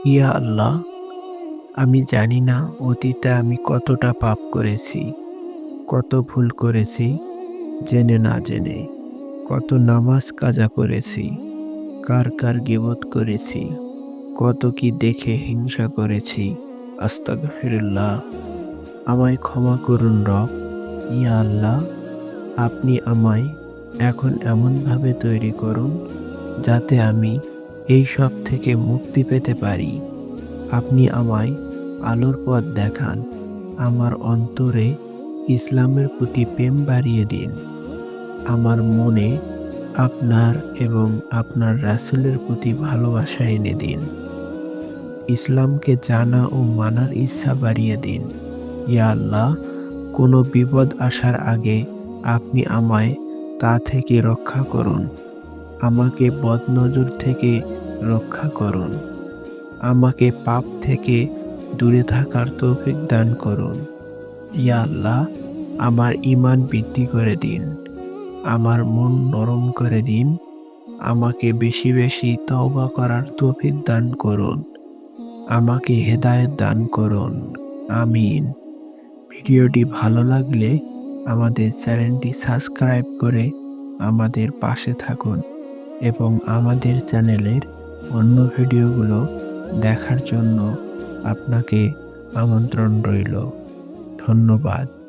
ইয়া আল্লাহ, আমি জানি না অতীতে আমি কতটা পাপ করেছি, কত ভুল করেছি জেনে না জেনে, কত নামাজ কাজা করেছি, কার কার গীবত করেছি, কত কি দেখে হিংসা করেছি। আস্তাগফিরুল্লাহ। আমায় ক্ষমা করুন রব। ইয়া আল্লাহ, আপনি আমায় এখন এমনভাবে তৈরি করুন যাতে আমি এই সব থেকে মুক্তি পেতে পারি। আপনি আমায় আলোর পথ দেখান। আমার অন্তরে ইসলামের প্রতি প্রেম বাড়িয়ে দিন। আমার মনে আপনার এবং আপনার রাসূলের প্রতি ভালোবাসা এনে দিন। ইসলামকে জানা ও মানার ইচ্ছা বাড়িয়ে দিন। ইয়া আল্লাহ, কোনো বিপদ আসার আগে আপনি আমায় তা থেকে রক্ষা করুন। আমাকে বদনজর থেকে রক্ষা করুন। আমাকে পাপ থেকে দূরে থাকার তৌফিক দান করুন। ইয়া আল্লাহ, আমার ঈমান বৃদ্ধি করে দিন। আমার মন নরম করে দিন। আমাকে বেশি বেশি তওবা করার তৌফিক দান করুন। আমাকে হেদায়েত দান করুন। আমিন। ভিডিওটি ভালো লাগলে আমাদের চ্যানেলটি সাবস্ক্রাইব করে আমাদের পাশে থাকুন এবং আমাদের চ্যানেলের অন্য ভিডিওগুলো দেখার জন্য আপনাকে আমন্ত্রণ রইল। ধন্যবাদ।